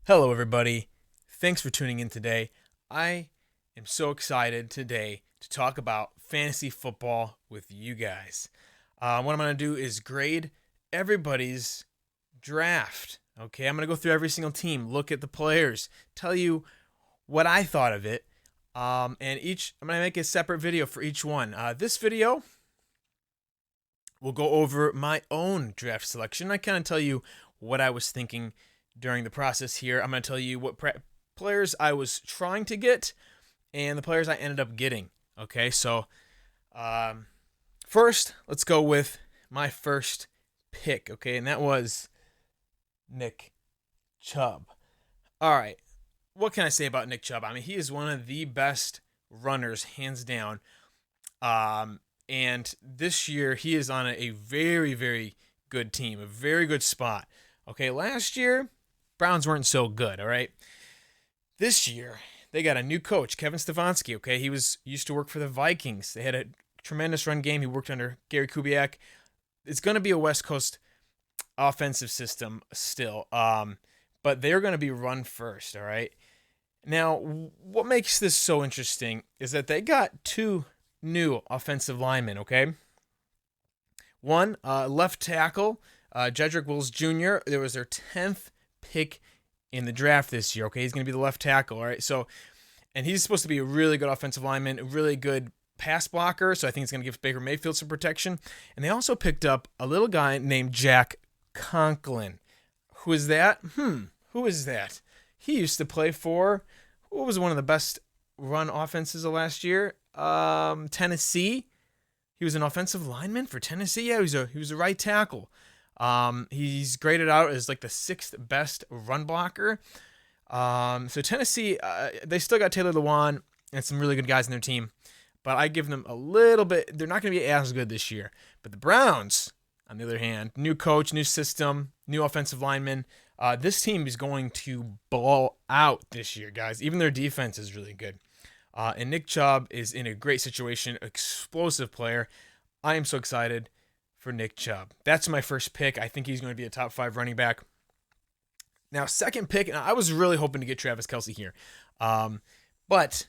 Hello, everybody. Thanks for tuning in today. I am so excited today to talk about fantasy football with you guys. What I'm going to do is grade everybody's draft. Okay, I'm going to go through every single team, look at the players, tell you what I thought of it, and I'm going to make a separate video for each one. This video will go over my own draft selection. I kind of tell you what I was thinking during the process here. I'm going to tell you what players I was trying to get and the players I ended up getting. Okay, so first, let's go with my first pick. Okay, and that was Nick Chubb. All right, what can I say about Nick Chubb? I mean, he is one of the best runners, hands down. And this year, he is on a very, very good team, a very good spot. Okay, last year, Browns weren't so good, all right? This year, they got a new coach, Kevin Stefanski, okay? He used to work for the Vikings. They had a tremendous run game. He worked under Gary Kubiak. It's going to be a West Coast offensive system still, but they're going to be run first, all right? Now, what makes this so interesting is that they got two new offensive linemen, okay? One, left tackle, Jedrick Wills Jr. There was their 10th pick in the draft this year. Okay, he's going to be the left tackle. All right, and he's supposed to be a really good offensive lineman, a really good pass blocker. So I think it's going to give Baker Mayfield some protection. And they also picked up a little guy named Jack Conklin. Who is that? Who is that? He used to play for what was one of the best run offenses of last year? Tennessee. He was an offensive lineman for Tennessee. Yeah, he was a right tackle. He's graded out as like the 6th best run blocker. So Tennessee, they still got Taylor Lewan and some really good guys in their team, but I give them a little bit. They're not going to be as good this year. But the Browns, on the other hand, new coach, new system, new offensive lineman. This team is going to ball out this year, guys. Even their defense is really good. And Nick Chubb is in a great situation, explosive player. I am so excited for Nick Chubb. That's my first pick. I think he's going to be a top 5 running back. Now, second pick, and I was really hoping to get Travis Kelce here. But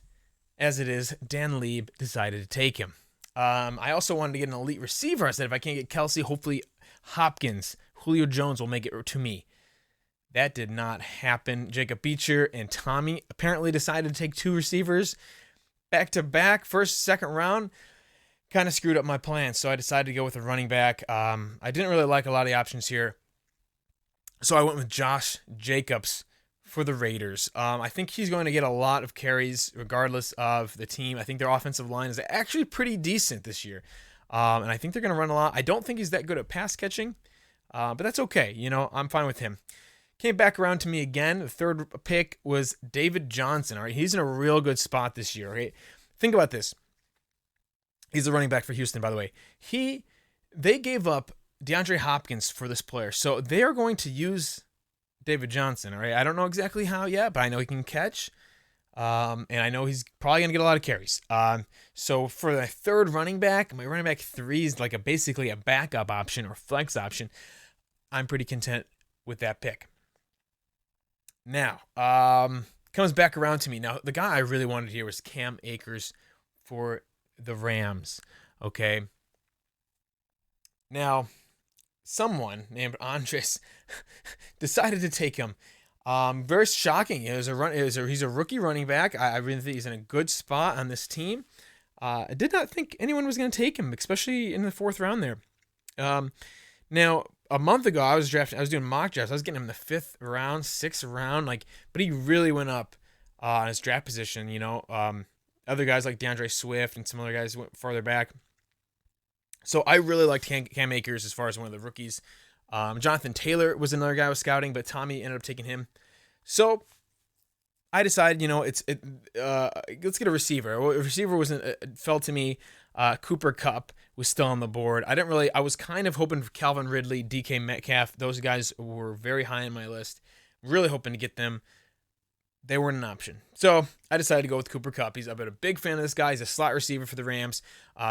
as it is, Dan Lieb decided to take him. I also wanted to get an elite receiver. I said, if I can't get Kelce, hopefully Hopkins, Julio Jones will make it to me. That did not happen. Jacob Beecher and Tommy apparently decided to take 2 receivers back-to-back, first, second round. Kind of screwed up my plans, so I decided to go with a running back. I didn't really like a lot of the options here, so I went with Josh Jacobs for the Raiders. I think he's going to get a lot of carries regardless of the team. I think their offensive line is actually pretty decent this year, and I think they're going to run a lot. I don't think he's that good at pass catching, but that's okay. I'm fine with him. Came back around to me again. The third pick was David Johnson. All right, he's in a real good spot this year. Right, think about this. He's a running back for Houston, by the way. They gave up DeAndre Hopkins for this player, so they are going to use David Johnson. All right, I don't know exactly how yet, but I know he can catch, and I know he's probably going to get a lot of carries. So for the third running back, my running back 3 is like basically a backup option or flex option. I'm pretty content with that pick. Now, comes back around to me. Now, the guy I really wanted here was Cam Akers for the Rams. Okay. Now, someone named Andres decided to take him. Very shocking. He's a rookie running back. I really think he's in a good spot on this team. I did not think anyone was going to take him, especially in the 4th round there. Now, a month ago, I was doing mock drafts. I was getting him in the 5th round, 6th round, but he really went up on his draft position. Other guys like DeAndre Swift and some other guys went farther back. So I really liked Cam Akers as far as one of the rookies. Jonathan Taylor was another guy I was scouting, but Tommy ended up taking him. So I decided, let's get a receiver. A receiver fell to me. Cooper Kupp was still on the board. I was kind of hoping for Calvin Ridley, DK Metcalf. Those guys were very high on my list. Really hoping to get them. They weren't an option. So I decided to go with Cooper Kupp. I've been a big fan of this guy. He's a slot receiver for the Rams.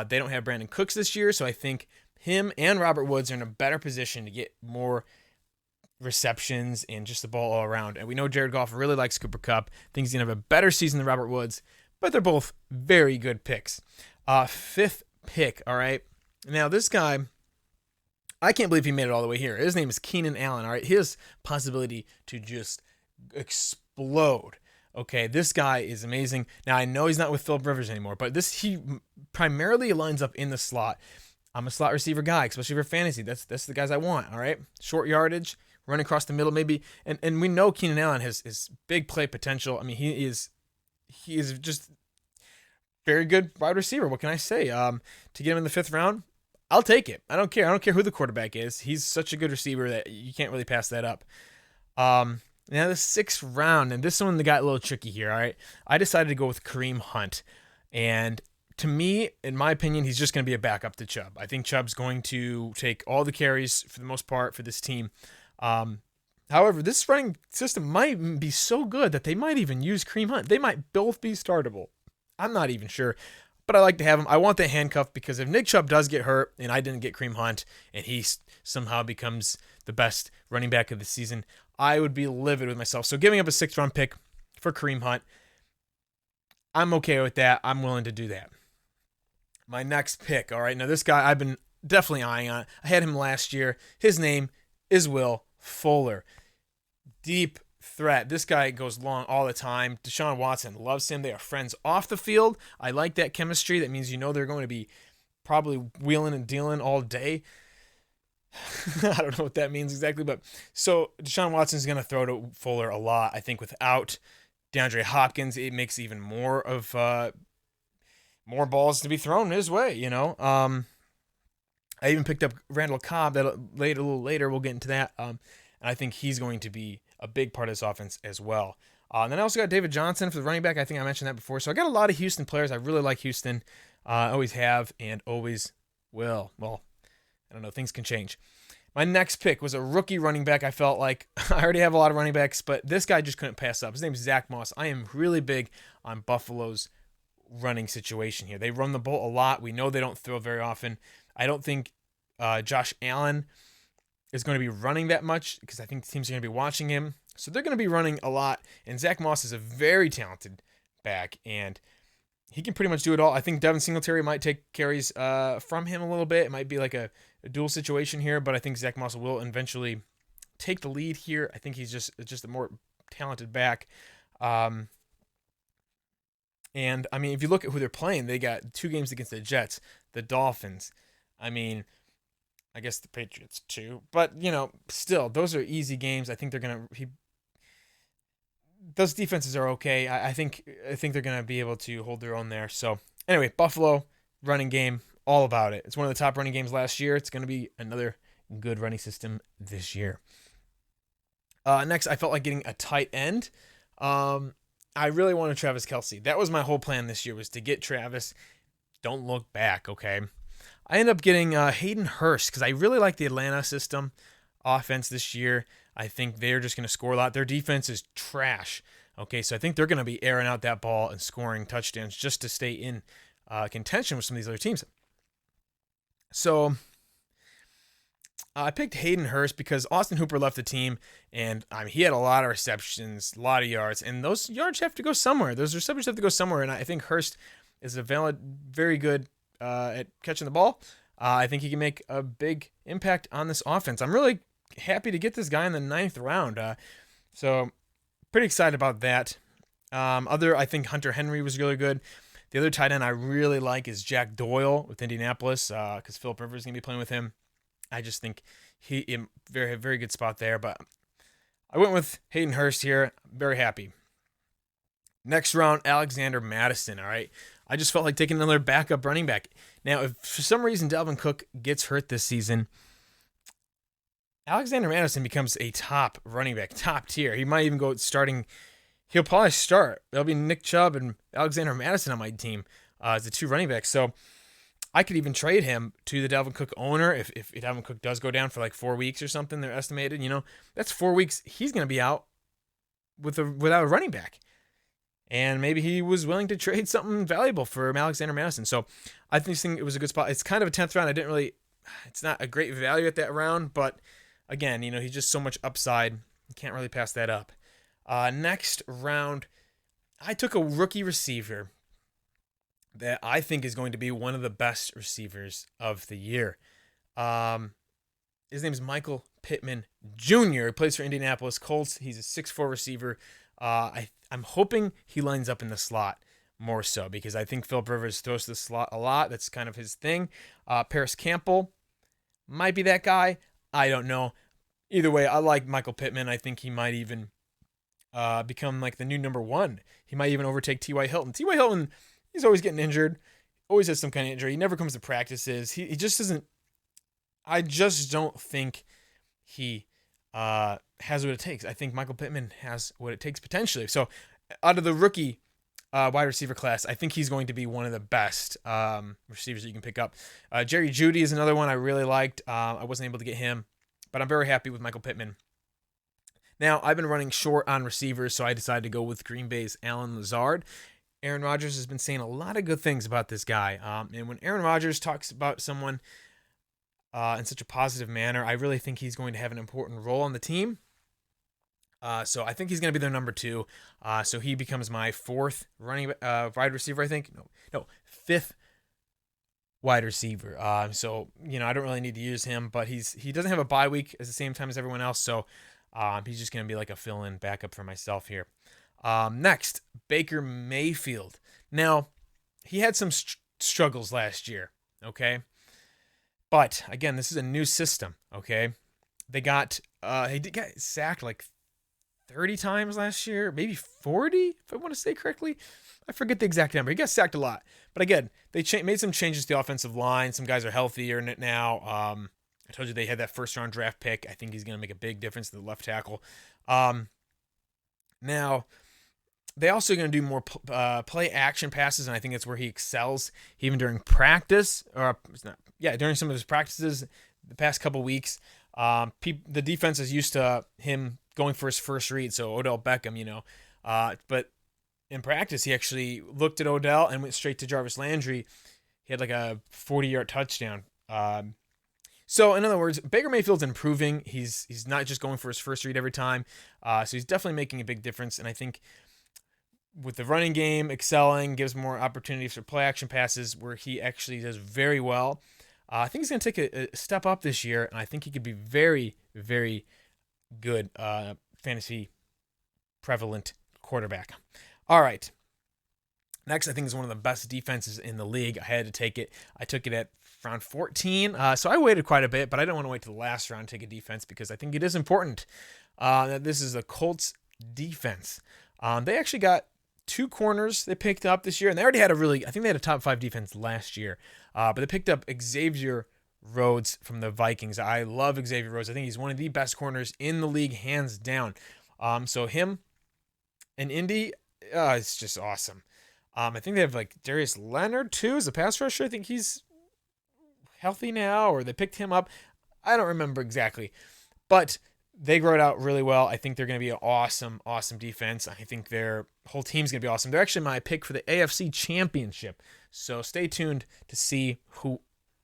They don't have Brandon Cooks this year, so I think him and Robert Woods are in a better position to get more receptions and just the ball all around. And we know Jared Goff really likes Cooper Kupp. Thinks he's going to have a better season than Robert Woods, but they're both very good picks. Fifth pick, all right? Now, this guy, I can't believe he made it all the way here. His name is Keenan Allen, all right? His possibility to just explode. Okay, this guy is amazing. Now, I know he's not with Philip Rivers anymore, but he primarily lines up in the slot. I'm a slot receiver guy, especially for fantasy. That's the guys I want, all right? Short yardage, run across the middle maybe. And we know Keenan Allen has big play potential. I mean, he is just very good wide receiver. What can I say? To get him in the 5th round, I'll take it. I don't care. I don't care who the quarterback is. He's such a good receiver that you can't really pass that up. Now the 6th round, and this one got a little tricky here, all right? I decided to go with Kareem Hunt. And to me, in my opinion, he's just going to be a backup to Chubb. I think Chubb's going to take all the carries for the most part for this team. However, this running system might be so good that they might even use Kareem Hunt. They might both be startable. I'm not even sure, but I like to have him. I want the handcuff because if Nick Chubb does get hurt and I didn't get Kareem Hunt and he somehow becomes the best running back of the season, I would be livid with myself. So giving up a 6th round pick for Kareem Hunt, I'm okay with that. I'm willing to do that. My next pick, all right, now this guy I've been definitely eyeing on. I had him last year. His name is Will Fuller. Deep threat. This guy goes long all the time. Deshaun Watson loves him. They are friends off the field. I like that chemistry. That means they're going to be probably wheeling and dealing all day. I don't know what that means exactly, but so Deshaun Watson's going to throw to Fuller a lot. I think without DeAndre Hopkins, it makes even more balls to be thrown his way, I even picked up Randall Cobb a little later. We'll get into that. And I think he's going to be a big part of this offense as well. And then I also got David Johnson for the running back. I think I mentioned that before. So I got a lot of Houston players. I really like Houston. I always have and always will. Well, I don't know. Things can change. My next pick was a rookie running back. I felt like I already have a lot of running backs, but this guy just couldn't pass up. His name is Zach Moss. I am really big on Buffalo's running situation here. They run the ball a lot. We know they don't throw very often. I don't think Josh Allen is going to be running that much because I think the teams are going to be watching him. So they're going to be running a lot. And Zach Moss is a very talented back, and he can pretty much do it all. I think Devin Singletary might take carries from him a little bit. It might be like a dual situation here, but I think Zach Moss will eventually take the lead here. I think he's just a more talented back. And I mean, if you look at who they're playing, they got 2 games against the Jets, the Dolphins. I mean, I guess the Patriots too, but still, those are easy games. I think those defenses are okay. I think they're gonna be able to hold their own there. So anyway, Buffalo running game, all about it. It's one of the top running games last year. It's gonna be another good running system this year. Next, I felt like getting a tight end. I really wanted Travis Kelce. That was my whole plan this year, was to get Travis. Don't look back, okay? I ended up getting Hayden Hurst because I really like the Atlanta system offense this year. I think they're just going to score a lot. Their defense is trash, okay? So I think they're going to be airing out that ball and scoring touchdowns just to stay in contention with some of these other teams. So I picked Hayden Hurst because Austin Hooper left the team, and he had a lot of receptions, a lot of yards, and those yards have to go somewhere. Those receptions have to go somewhere, and I think Hurst is very good at catching the ball. I think he can make a big impact on this offense. I'm really happy to get this guy in the 9th round. So pretty excited about that. I think Hunter Henry was really good. The other tight end I really like is Jack Doyle with Indianapolis because Philip Rivers is going to be playing with him. I just think he in very, very good spot there. But I went with Hayden Hurst here. Very happy. Next round, Alexander Mattison, all right? I just felt like taking another backup running back. Now, if for some reason Dalvin Cook gets hurt this season, Alexander Mattison becomes a top running back, top tier. He might even go starting. He'll probably start. There'll be Nick Chubb and Alexander Mattison on my team as the 2 running backs. So I could even trade him to the Dalvin Cook owner if Dalvin Cook does go down for like 4 weeks or something. They're estimated. That's 4 weeks. He's going to be out without a running back. And maybe he was willing to trade something valuable for Alexander Mattison. So I think it was a good spot. It's kind of a 10th round. It's not a great value at that round, but again, he's just so much upside. You can't really pass that up. Next round, I took a rookie receiver that I think is going to be one of the best receivers of the year. His name is Michael Pittman Jr. He plays for Indianapolis Colts. He's a 6'4 receiver. I'm hoping he lines up in the slot more so because I think Philip Rivers throws to the slot a lot. That's kind of his thing. Paris Campbell might be that guy. I don't know. Either way, I like Michael Pittman. I think he might even become like the new number one. He might even overtake T.Y. Hilton. T.Y. Hilton, he's always getting injured. Always has some kind of injury. He never comes to practices. He just doesn't. I just don't think he has what it takes. I think Michael Pittman has what it takes potentially. So out of the rookie wide receiver class, I think he's going to be one of the best receivers that you can pick up. Jerry Jeudy is another one I really liked. I wasn't able to get him, but I'm very happy with Michael Pittman. Now, I've been running short on receivers, so I decided to go with Green Bay's Allen Lazard. Aaron Rodgers has been saying a lot of good things about this guy. And when Aaron Rodgers talks about someone in such a positive manner, I really think he's going to have an important role on the team. So I think he's going to be their number two. So he becomes my fourth wide receiver, I think. No, fifth wide receiver. So, I don't really need to use him, but he doesn't have a bye week at the same time as everyone else. So he's just going to be like a fill-in backup for myself here. Next, Baker Mayfield. Now, he had some struggles last year, okay? But, again, this is a new system, okay? He got sacked like 30 times last year, maybe 40, if I want to say correctly. I forget the exact number. He got sacked a lot. But, again, they made some changes to the offensive line. Some guys are healthier in it now. I told you they had that first-round draft pick. I think he's going to make a big difference to the left tackle. Now, they also going to do more play action passes, and I think that's where he excels, even during practice, during some of his practices the past couple weeks. The defense is used to him going for his first read, so Odell Beckham, but in practice, he actually looked at Odell and went straight to Jarvis Landry. He had like a 40-yard touchdown. So, in other words, Baker Mayfield's improving. He's not just going for his first read every time. So he's definitely making a big difference. And I think with the running game excelling, gives more opportunities for play action passes where he actually does very well. I think he's going to take a step up this year, and I think he could be very, very good fantasy prevalent quarterback. All right. Next, I think is one of the best defenses in the league. I had to take it. I took it at round 14. So I waited quite a bit, but I don't want to wait to the last round to take a defense because I think it is important. This is the Colts defense. They actually got 2 corners they picked up this year, and they already had I think they had a top 5 defense last year. But they picked up Xavier Rhodes from the Vikings. I love Xavier Rhodes. I think he's one of the best corners in the league, hands down. So him and Indy, it's just awesome. I think they have like Darius Leonard too as a pass rusher. I think he's healthy now, or they picked him up. I don't remember exactly, but they grow it out really well. I think they're going to be an awesome, awesome defense. I think their whole team's going to be awesome. They're actually my pick for the AFC Championship. So stay tuned to see who,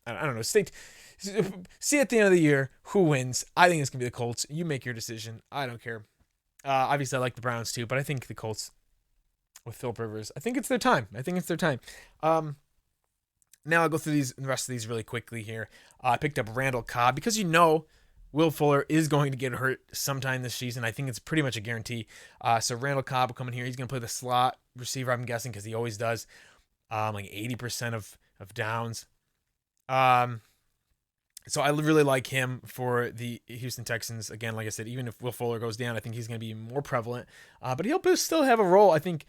I don't know, see at the end of the year who wins. I think it's going to be the Colts. You make your decision. I don't care. Obviously, I like the Browns too, but I think the Colts with Philip Rivers, I think it's their time. Now I'll go through the rest of these really quickly here. I picked up Randall Cobb because Will Fuller is going to get hurt sometime this season. I think it's pretty much a guarantee. So Randall Cobb will come in here. He's going to play the slot receiver, I'm guessing, because he always does. Like 80% of downs. So I really like him for the Houston Texans. Again, like I said, even if Will Fuller goes down, I think he's going to be more prevalent. But he'll still have a role. I think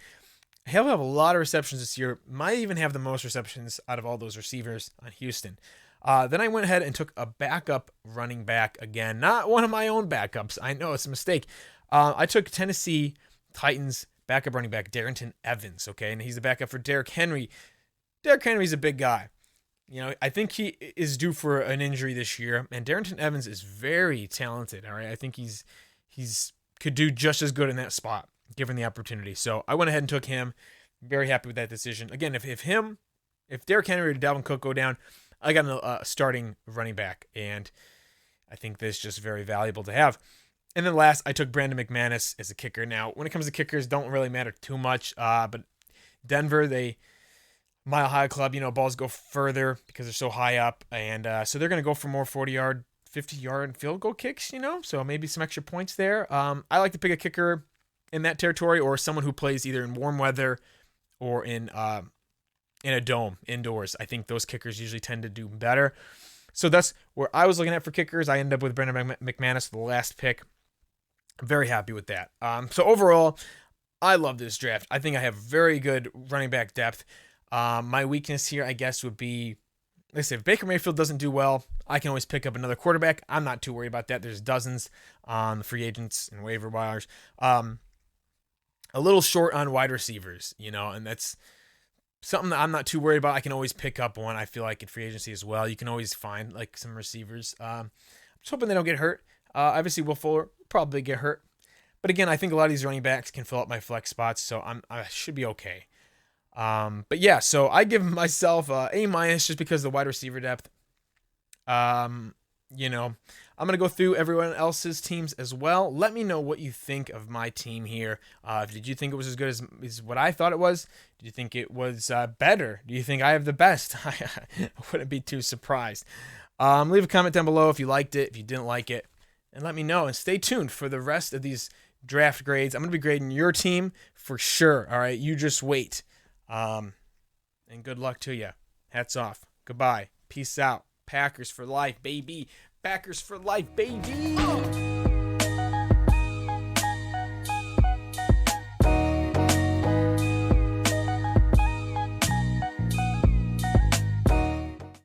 he'll have a lot of receptions this year. Might even have the most receptions out of all those receivers on Houston. Then I went ahead and took a backup running back again. Not one of my own backups. I know it's a mistake. I took Tennessee Titans backup running back Darrynton Evans, okay? And he's the backup for Derrick Henry. Derrick Henry's a big guy. I think he is due for an injury this year, and Darrynton Evans is very talented, all right? I think he's could do just as good in that spot, given the opportunity. So I went ahead and took him. Very happy with that decision. Again, if Derrick Henry or Dalvin Cook go down, I got a starting running back, and I think this is just very valuable to have. And then last, I took Brandon McManus as a kicker. Now, when it comes to kickers, don't really matter too much. But Denver, they Mile High Club, balls go further because they're so high up. And so they're going to go for more 40-yard, 50-yard field goal kicks, So maybe some extra points there. I like to pick a kicker in that territory or someone who plays either in warm weather or in a dome indoors. I think those kickers usually tend to do better. So that's where I was looking at for kickers. I ended up with Brandon McManus, the last pick. I'm very happy with that. So overall, I love this draft. I think I have very good running back depth. My weakness here, I guess, would be, like I said, if Baker Mayfield doesn't do well, I can always pick up another quarterback. I'm not too worried about that. There's dozens on the free agents and waiver wires. A little short on wide receivers, and that's something that I'm not too worried about. I can always pick up one. I feel like in free agency as well, you can always find like some receivers. I'm just hoping they don't get hurt. Obviously, Will Fuller probably get hurt. But again, I think a lot of these running backs can fill up my flex spots, so I should be okay. But yeah, so I give myself A- just because of the wide receiver depth. I'm going to go through everyone else's teams as well. Let me know what you think of my team here. Did you think it was as good as what I thought it was? Did you think it was better? Do you think I have the best? I wouldn't be too surprised. Leave a comment down below if you liked it, if you didn't like it, and let me know. And stay tuned for the rest of these draft grades. I'm going to be grading your team for sure. All right, you just wait. And good luck to you. Hats off. Goodbye. Peace out. Packers for life, baby. Packers for life, baby.